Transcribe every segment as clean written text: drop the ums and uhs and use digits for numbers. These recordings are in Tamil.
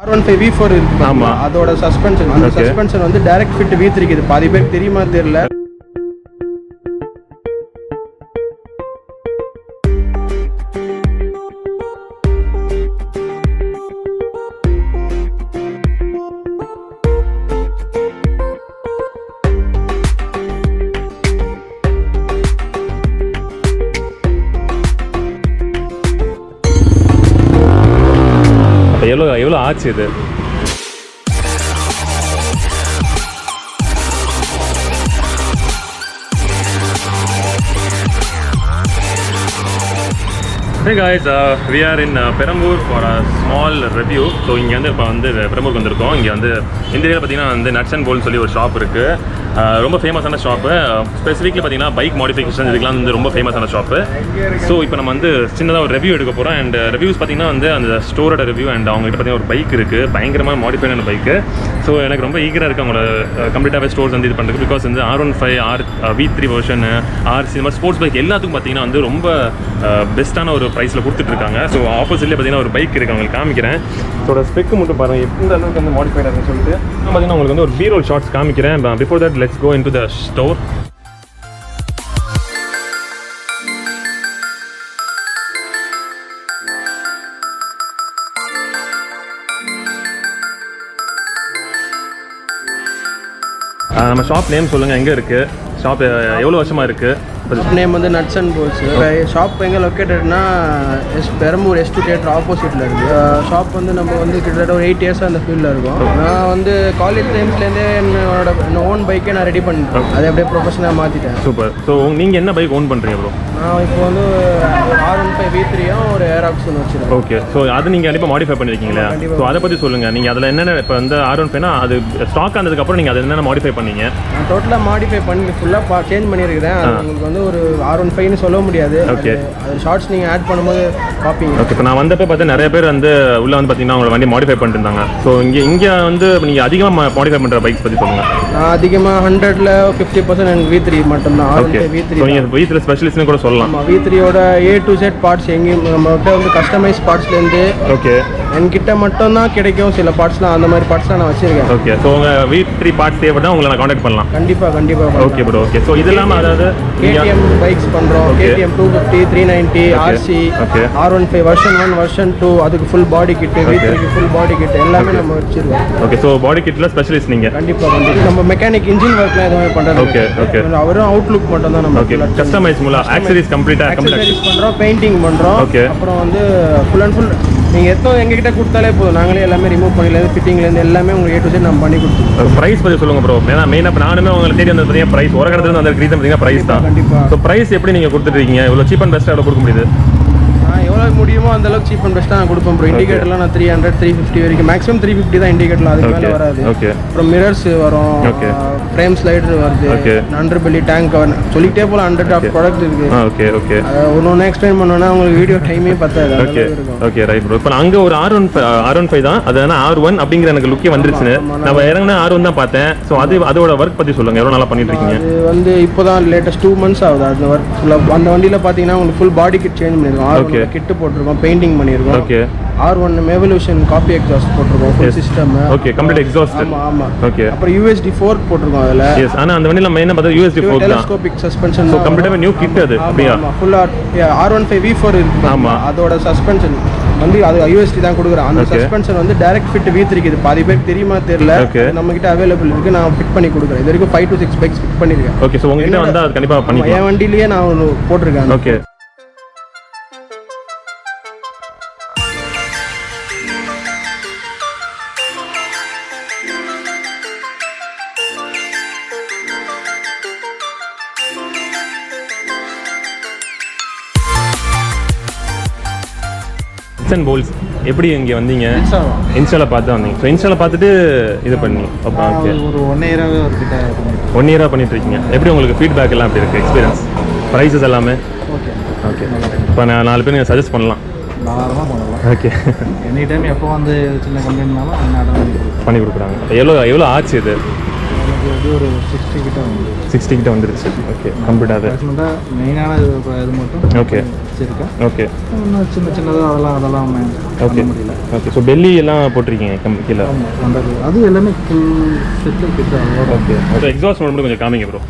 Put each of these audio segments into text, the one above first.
R15 V4 இருக்கு. ஆமா, அதோட சஸ்பென்ஷன். அந்த சஸ்பென்ஷன் வந்து டைரக்ட் ஃபிட் V3 க்கு. இது பாதி பேருக்கு தெரியுமா தெரியல. எவ்வளோ ஆச்சு இது? Hey guys, we are in Perambur for a small review. So இங்கே வந்து இப்போ வந்து பெரம்பூருக்கு வந்திருக்கோம். இங்கே வந்து இந்த ஏரியாவில் பார்த்தீங்கன்னா வந்து NutsandBolts சொல்லி ஒரு ஷாப் இருக்குது. ரொம்ப ஃபேமஸான ஷாப்பு. ஸ்பெசிஃபிக்லி பார்த்தீங்கன்னா பைக் மாடிஃபிகேஷன் இதுக்கெலாம் வந்து ரொம்ப ஃபேமஸான ஷாப்பு. ஸோ இப்போ நம்ம வந்து சின்னதாக ஒரு ரிவ்யூ எடுக்க போகிறோம். அண்ட் ரிவ்யூஸ் பார்த்தீங்கன்னா வந்து அந்த ஸ்டோரோட ரிவ்யூ அண்ட் அவங்ககிட்ட பார்த்தீங்கன்னா ஒரு பைக் இருக்குது, பயங்கரமாக மாடிஃபைடான பைக்கு. ஸோ எனக்கு ரொம்ப ஈகராக இருக்குது அவங்களோட கம்ப்ளீட்டாகவே ஸ்டோர்ஸ் வந்து இது பண்ணுறது. பிகாஸ் வந்து R15 V3 வெர்ஷன் RC இந்த மாதிரி ஸ்போர்ட்ஸ் பைக் எல்லாத்துக்கும் பார்த்தீங்கன்னா வந்து ரொம்ப பெஸ்ட்டான ஒரு ப்ரைஸில் கொடுத்துட்ருக்காங்க. ஸோ ஆப்போசிட்லேயே பார்த்தீங்கன்னா ஒரு பைக் இருக்குது, அவங்களுக்கு காமிக்கிறேன். ஸோ ஸ்பெக்கு மட்டும் பாருங்கள் எந்த அளவுக்கு வந்து மாடிஃபைடாக இருக்குன்னு சொல்லிட்டு நான் பார்த்தீங்கன்னா உங்களுக்கு வந்து ஒரு பீரோல் ஷார்ட்ஸ் காமிக்கிறேன். Before that let's go into the store. நம்ம ஷாப் நேம் சொல்லுங்கள், எங்கே இருக்குது ஷாப், எவ்வளோ வருஷமாக இருக்குது? நேம் வந்து NutsandBolts. ஷாப் எங்கே லொக்கேட்டட்னா பெரம்பூர் S2 தியேட்டர் ஆப்போசிட்டில் இருக்குது. ஷாப் வந்து நம்ம வந்து கிட்டத்தட்ட ஒரு 8 இயர்ஸாக அந்த ஃபீல்டில் இருக்கும். நான் வந்து காலேஜ் டைம்ஸ்லேருந்தே என்னோட ஓன் பைக்கே நான் ரெடி பண்ணிட்டேன். அதை அப்படியே ப்ரொஃபஷனாக மாற்றிட்டேன். சூப்பர். ஸோ நீங்கள் என்ன பைக் ஓன் பண்ணுறீங்க ப்ரோ? நான் இப்போ வந்து R15 V3யும் ஒரு ஏராக்ஸும் வச்சுருக்கேன். ஓகே. ஸோ அது நீங்கள் கண்டிப்பாக மாடிஃபை பண்ணியிருக்கீங்களா? ஸோ அதை பற்றி சொல்லுங்கள். நீங்கள் அதில் என்னென்ன இப்போ வந்து R15னா அது ஸ்டாக் ஆனதுக்கப்புறம் நீங்கள் அதை என்னென்ன மாடிஃபை பண்ணீங்க? நான் டோட்டலாக மாடிஃபை பண்ணி ஃபுல்லாக சேஞ்ச் பண்ணியிருக்கிறேன். அது உங்களுக்கு வந்து ஒரு R15ன்னு சொல்ல முடியாது. ஓகே. அது ஷார்ட்ஸ் நீங்கள் ஆட் பண்ணும்போது பார்ப்பீங்க. ஓகே. இப்போ நான் வந்தப்போ பார்த்தா நிறைய பேர் வந்து உள்ளே வந்து பார்த்தீங்கன்னா உங்களை வண்டி மாடிஃபை பண்ணிருந்தாங்க. ஸோ இங்கே வந்து நீங்கள் அதிகமாக மாடிஃபை பண்ணுற பைக்ஸ் பற்றி சொல்லுங்கள். நான் அதிகமாக 100ல் 50% எனக்கு V3 மட்டும்தான். R15 V3. நீங்கள் V3 ஸ்பெஷலிஸ்ட்னு கூட சொல்லலாம். ஆமாம், V3யோட A to Z பார்ட்ஸ் எங்கேயும் நம்மகிட்ட வந்து கஸ்டமைஸ் பார்ட்ஸ்லேருந்து ஓகே என்கிட்ட மட்டும்தான் கிடைக்கும். சில பார்ட்ஸ்லாம் அந்த மாதிரி பார்ட்ஸ்லாம் நான் வச்சிருக்கேன். ஓகே. ஸோ உங்கள் V3 பார்ட்ஸ் தேவைப்பட்டா உங்களை நான் காண்டாக்ட் பண்ணலாம். கண்டிப்பாக. Okay bro. ஓகே. ஸோ இது இல்லாமல் அதாவது KTM பைக்ஸ் பண்ணுறோம். KTM 250, 390, RC, R15 version 1, version 2, அதுக்கு ஃபுல் பாடி கிட்டு, V3க்கு ஃபுல் பாடி கிட்டு எல்லாமே நம்ம வச்சிருக்கோம். ஓகே. ஸோ பாடி கிட்டில் ஸ்பெஷலிஸ்ட் நீங்கள்? கண்டிப்பாக. நம்ம மெக்கானிக் இன்ஜின் ஒர்க்லாம் எதுவுமே பண்ணுறது. ஓகே. அவரும் அவுட்லுக் மட்டும் தான் நம்ம. ஓகே. கஸ்டமைஸ் மூலம் ஆக்சரிஸ் கம்ப்ளீட்டாக பண்ணுறோம், பெயிண்டிங் பண்ணுறோம். ஓகே. அப்புறம் வந்து ஃபுல் அண்ட் ஃபுல் நீங்கள் எங்ககிட்ட கொடுத்தாலே போதும். நாங்களே எல்லாமே ரிமூவ் பண்ணிலேருந்து ஃபிட்டிங்லேருந்து எல்லாமே உங்களுக்கு A to Z நம்ம பண்ணி கொடுத்துருவோம். ப்ரைஸ் பற்றி சொல்லுங்கள் ப்ரோ. ஏன்னா மெயினாக நானுமே உங்களை தேடி வந்து பார்த்தீங்கன்னா ப்ரைஸ் ஒரு கடத்துல வந்து ரீசன் பார்த்தீங்கன்னா ப்ரைஸ் தான். கண்டிப்பாக. ஸோ ப்ரைஸ் எப்படி நீங்கள் கொடுத்துட்ருக்கீங்க? இவ்வளோ சீப் அண்ட் பெஸ்ட்டாக எவ்வளோ கொடுக்க முடியுது? எவ்வளோ முடியுமோ அந்த அளவுக்கு சீப் அண்ட் பெஸ்ட்டாக நான் கொடுப்போம் ப்ரோ. இண்டிகேட்டர்லாம் நான் 300, 350 வரைக்கும், மேக்ஸிமம் 350 தான் இண்டிகேட்டர், அதுக்கு மேலே வராது. ஓகே. அப்புறம் மிரர்ஸ் வரும், ஃப்ரேம் ஸ்லைடர் வருது, அண்டர் பெல்லி டேங்க் கவர், சொல்லிட்டே போல 100 ஆஃப் ப்ராடக்ட் இருக்குது. ஓகே. ஒன்று எக்ஸ்பிளைன் பண்ணோன்னா உங்களுக்கு வீடியோ டைமே பத்தாது. Okay right bro. இப்போ அங்கே ஒரு R15 தான், அது R1 அப்படிங்கிற எனக்கு லுக்கே வந்துருச்சுன்னு நம்ம இறங்கினா R1 தான் பார்த்தேன். ஸோ அதோட ஒர்க் பற்றி சொல்லுங்கள், எவ்வளோ நல்லா பண்ணிட்டு இருக்கீங்க? அது வந்து இப்போ தான் லேட்டஸ்ட் 2 months ஆகுது அந்த ஒர்க் ஃபுல்லாக. அந்த வண்டியில் பார்த்தீங்கன்னா உங்களுக்கு ஃபுல் பாடி கிட் சேஞ்ச் பண்ணியிருக்கோம். R1 கிட்டு போட்டிருக்கோம், பெயிண்டிங் பண்ணியிருக்கோம். Okay. R1 evolution copy exhaust போட்டிருக்கோம், full system. Okay. Complete exhaust. ஆமாம். ஓகே. அப்புறம் USD fork போட்டிருக்கோம் அதில். எஸ். ஆனால் அந்த வண்டியில் மெயினாக பார்த்தா USD fork தான். Telescopic suspension. ஸோ கம்ப்ளீட்டாக நியூ கிட் அது. அப்படியா? ஃபுல்லாக R15 V4 இருக்குது. ஆமாம், அதோட சஸ்பென்ஷன் வந்து அது USD தான் கொடுக்குறேன். அந்த சஸ்பென்ஷன் வந்து டைரக்ட் ஃபிட் V3 க்கு. இது பாதி பேருக்கு தெரியுமா தெரியல, நம்மகிட்ட அவைலபிள் இருக்குது. நான் ஃபிட் பண்ணி கொடுக்குறேன். இது வரைக்கும் 5 to 6 பைக்ஸ் ஃபிட் பண்ணியிருக்கேன். ஓகே. ஸோ உங்ககிட்ட வந்து அது கண்டிப்பாக பண்ணி என் வண்டியிலேயே நான் ஒன்று போட்டிருக்கேன். ஓகே. NutsandBolts எப்படி இங்கே வந்தீங்க? இன்ஸ்டாவில் பார்த்து வந்தீங்க. ஸோ இன்ஸ்டாவில் பார்த்துட்டு இது பண்ணி ஓகே ஒரு 1 இயராக பண்ணிட்டு இருக்கீங்க. எப்படி உங்களுக்கு ஃபீட்பேக் எல்லாம் எப்படி இருக்குது, எக்ஸ்பீரியன்ஸ், ப்ரைஸஸ் எல்லாமே? ஓகே. இப்போ நான் 4 பேர் நீங்கள் சஜஸ்ட் பண்ணலாம். தாராளமாக பண்ணலாம். ஓகே. எனி டைம் எப்போ வந்து சின்ன கம்ப்ளைண்ட்னாலும் பண்ணி கொடுக்குறாங்க. எவ்வளோ ஆச்சு இது? இது ஒரு 60 கிட்ட வந்துருச்சு. ஓகே. கம்ப்ளீட்டாக மெயினான இது மட்டும். ஓகே. வச்சுருக்கேன். ஓகே. இன்னும் சின்னதாக அதெல்லாம் ஓகே முடியல. ஓகே. ஸோ பெல்லி எல்லாம் போட்டிருக்கீங்க கீழே. அது எல்லாமே ஃபுல் செட்டில் கிட்ட. ஓகே. ஸோ எக்ஸாஸ்ட் மோட் மட்டும் கொஞ்சம் காமிங்க bro.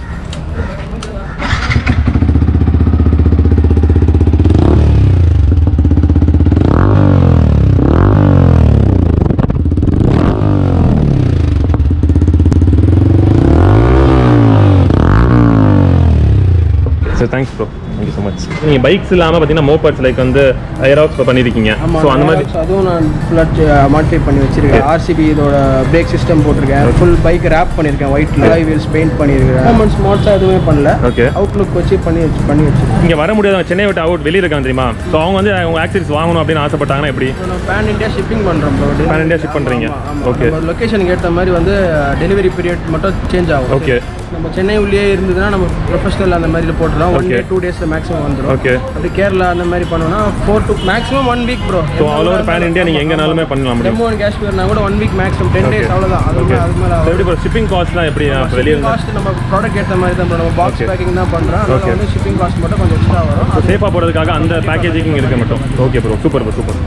So thanks bro, thank you so much. நீங்கள் பைக்ஸ் இல்லாமல் பார்த்தீங்கன்னா மோபர்ட்ஸ் லைக் வந்து ஏராக்ஸ் பண்ணியிருக்கீங்க. ஸோ அந்த மாதிரி அதுவும் நான் ஃபுல்லாக மாடிஃபை பண்ணி வச்சிருக்கேன். ஆர்சிபி இதோட பிரேக் சிஸ்டம் போட்டிருக்கேன். ஃபுல் பைக் ரேப் பண்ணியிருக்கேன். ஒயிட் வீல்ஸ் பெயிண்ட் பண்ணியிருக்கேன். மூமெண்ட்ஸ் மோட்ஸாக எதுவுமே பண்ணல. ஓகே. அவுட்லுக் வச்சு பண்ணி வச்சிருக்கேன். இங்கே வர முடியாதவங்க சென்னை விட்டு அவுட் வெளியே இருக்காங்க தெரியுமா? ஸோ அவங்க வந்து அவங்க ஆக்சரிஸ் வாங்கணும் அப்படின்னு ஆசைப்பட்டாங்கன்னா எப்படி? பேன் இண்டியா ஷிப்பிங் பண்ணுறோம் ப்ரோ. பேன் இண்டியா ஷிப் பண்ணுறீங்க. ஓகே. லொக்கேஷனுக்கு ஏற்ற மாதிரி வந்து டெலிவரி பீரியட் மட்டும் சேஞ்ச் ஆகும். ஓகே. நம்ம சென்னை உள்ளே இருந்ததுன்னா நம்ம ப்ரொஃபஷனல் அந்த மாதிரி போட்டுருவோம். 1 day 2 days மேக்ஸிமம் வந்துடும். ஓகே. அப்படி கேரளா அந்த மாதிரி பண்ணோம்னா 4 to maximum 1 week bro. So all over pan India நீங்கள் எங்கேனாலுமே பண்ணலாம். ஜம்மு அண்ட் காஷ்மீர்னா கூட 1 week மேக்ஸிமம் 10 days அவ்வளோதான். அது மேலே எப்படி ப்ரோ ஷிப்பிங் காஸ்ட்லாம் எப்படி? வெளியே காஸ்ட் நம்ம ப்ராடக்ட் ஏற்ற மாதிரி தான் நம்ம பாக்ஸ் பேக்கிங் தான் பண்ணுறோம். அதனால வந்து ஷிப்பிங் காஸ்ட் மட்டும் கொஞ்சம் எக்ஸ்ட்ரா வரும். ஸோ சேஃபாக போகிறதுக்காக அந்த பேக்கேஜிங் இருக்க மட்டும். Okay bro, super bro, super.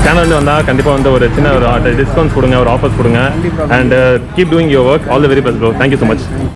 Channel வந்தால் கண்டிப்பாக வந்து ஒரு சின்ன ஒரு டிஸ்கவுண்ட்ஸ் கொடுங்க, ஒரு ஆஃபர்ஸ் கொடுங்க. And keep doing your work. All the very best bro. Thank you so much.